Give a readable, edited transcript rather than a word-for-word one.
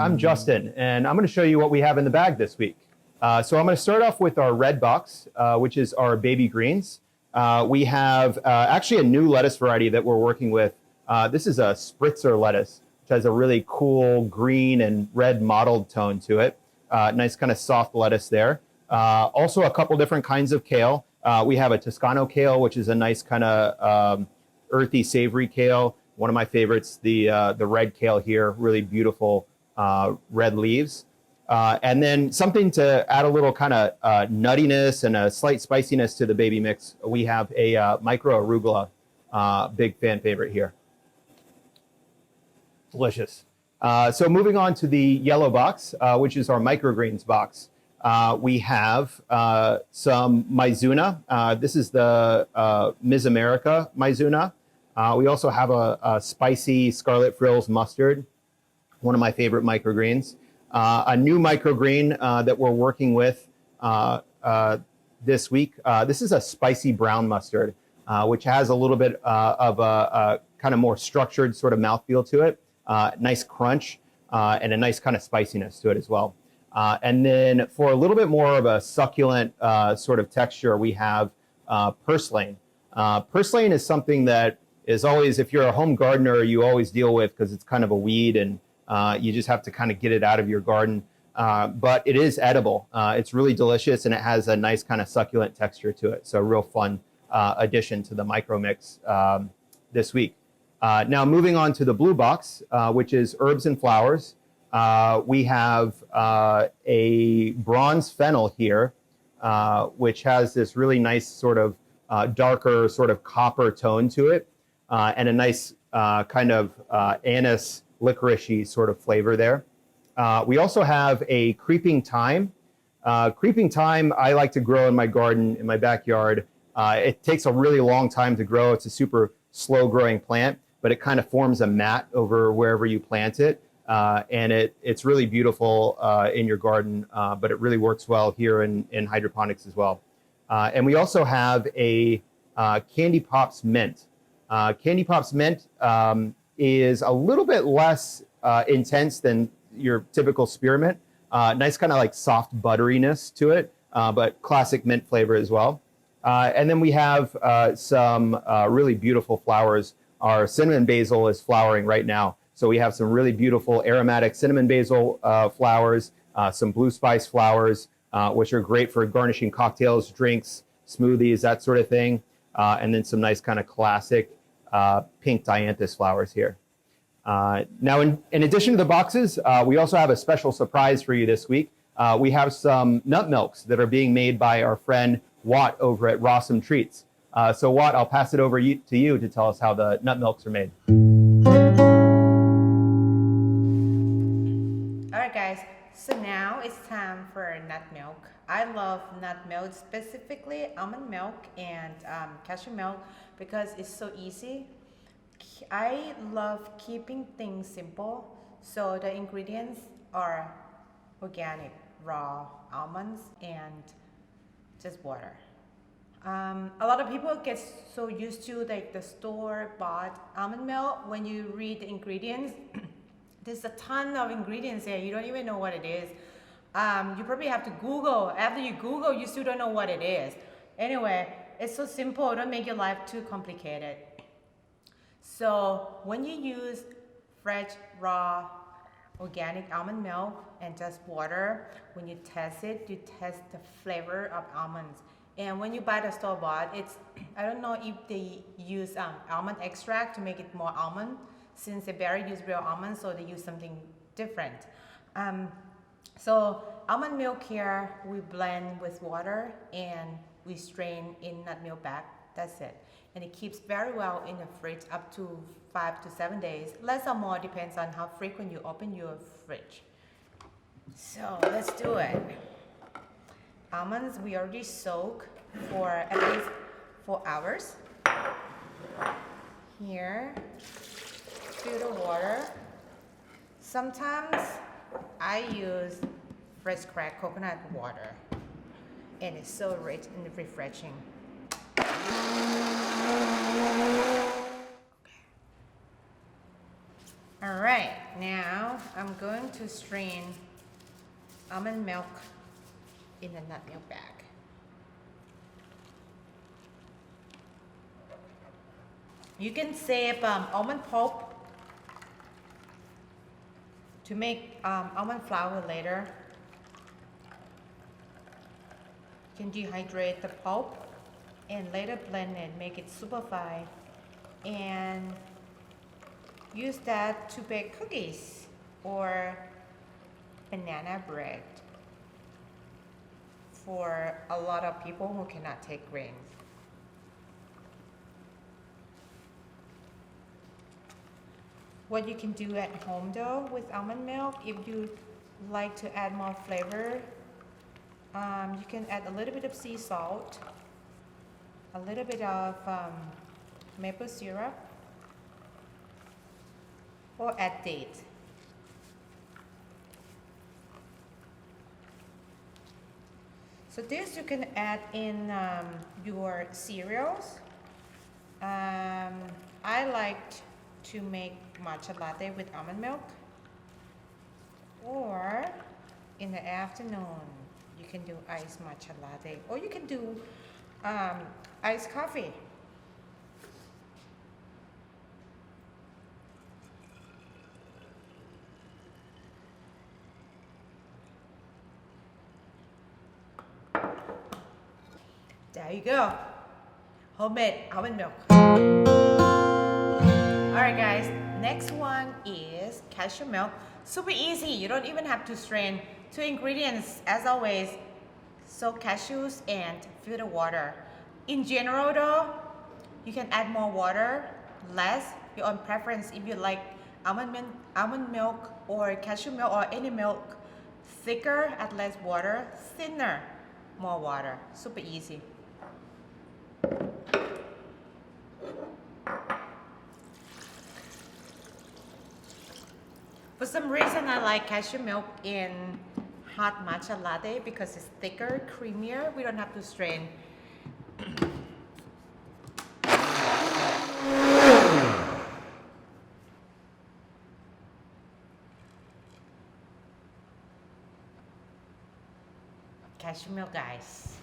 I'm Justin, and I'm going to show you what we have in the bag this week. So I'm going to start off with our red box, which is our baby greens. We have actually a new lettuce variety that we're working with. This is a spritzer lettuce, which has a really cool green and red mottled tone to it. Nice kind of soft lettuce there. Also a couple different kinds of kale. We have a Toscano kale, which is a nice kind of earthy, savory kale. One of my favorites, the red kale here, really beautiful red leaves. And then something to add a little kind of nuttiness and a slight spiciness to the baby mix. We have a micro arugula, big fan favorite here. Delicious. So moving on to the yellow box, which is our microgreens box. We have some Mizuna. This is the Ms. America Mizuna. We also have a spicy scarlet frills mustard, one of my favorite microgreens. A new microgreen that we're working with this week. This is a spicy brown mustard, which has a little bit of a kind of more structured sort of mouthfeel to it. Nice crunch and a nice kind of spiciness to it as well. And then for a little bit more of a succulent sort of texture, we have purslane. Purslane is something that is always, if you're a home gardener, you always deal with because it's kind of a weed and you just have to kind of get it out of your garden. But it is edible. It's really delicious and it has a nice kind of succulent texture to it. So a real fun addition to the micro mix this week. Now moving on to the blue box, which is herbs and flowers. We have a bronze fennel here, which has this really nice sort of darker sort of copper tone to it. And a nice kind of anise licoricey sort of flavor there. We also have a creeping thyme. Creeping thyme I like to grow in my garden, in my backyard. It takes a really long time to grow. It's a super slow growing plant, but it kind of forms a mat over wherever you plant it. And it's really beautiful in your garden, but it really works well here in hydroponics as well. And we also have a Candy Pops mint. Candy Pops mint is a little bit less intense than your typical spearmint. Nice kind of like soft butteriness to it, but classic mint flavor as well. And then we have some really beautiful flowers. Our cinnamon basil is flowering right now. So we have some really beautiful aromatic cinnamon basil flowers, some blue spice flowers, which are great for garnishing cocktails, drinks, smoothies, that sort of thing. And then some nice kind of classic pink dianthus flowers here. Now, in addition to the boxes, we also have a special surprise for you this week. We have some nut milks that are being made by our friend Watt over at Rawsome Treats. So Watt, I'll pass it over to you to tell us how the nut milks are made. All right, guys. So now it's time for nut milk. I love nut milk, specifically almond milk and cashew milk, because it's so easy. I love keeping things simple. So the ingredients are organic, raw almonds and just water. A lot of people get so used to like the store-bought almond milk. When you read the ingredients, there's a ton of ingredients there. You don't even know what it is. You probably have to Google. After you Google, you still don't know what it is. Anyway, it's so simple. Don't make your life too complicated. So when you use fresh, raw, organic almond milk and just water, when you test it, you test the flavor of almonds. And when you buy the store-bought, I don't know if they use almond extract to make it more almond, since they barely use real almonds, so they use something different. So almond milk here, we blend with water and we strain in nut milk bag. That's it. And it keeps very well in the fridge up to 5 to 7 days. Less or more depends on how frequent you open your fridge. So let's do it. Almonds we already soak for at least 4 hours. Here, fill the water. Sometimes I use fresh cracked coconut water, and it's so rich and refreshing. All right, now I'm going to strain almond milk in the nut milk bag. You can save almond pulp to make almond flour later. You can dehydrate the pulp and later blend it, make it super fine, and use that to bake cookies or banana bread for a lot of people who cannot take grains. What you can do at home though with almond milk, if you like to add more flavor, you can add a little bit of sea salt, a little bit of maple syrup, or add date. So this you can add in your cereals. I like to make matcha latte with almond milk, or in the afternoon you can do iced matcha latte, or you can do iced coffee. There you go, homemade almond milk. Alright guys, next one is cashew milk. Super easy, you don't even have to strain. 2 ingredients as always, soak cashews and filter water. In general though, you can add more water, less, your own preference. If you like almond milk or cashew milk or any milk thicker, add less water, thinner, more water. Super easy. For some reason, I like cashew milk in hot matcha latte because it's thicker, creamier. We don't have to strain. Cashew milk, guys.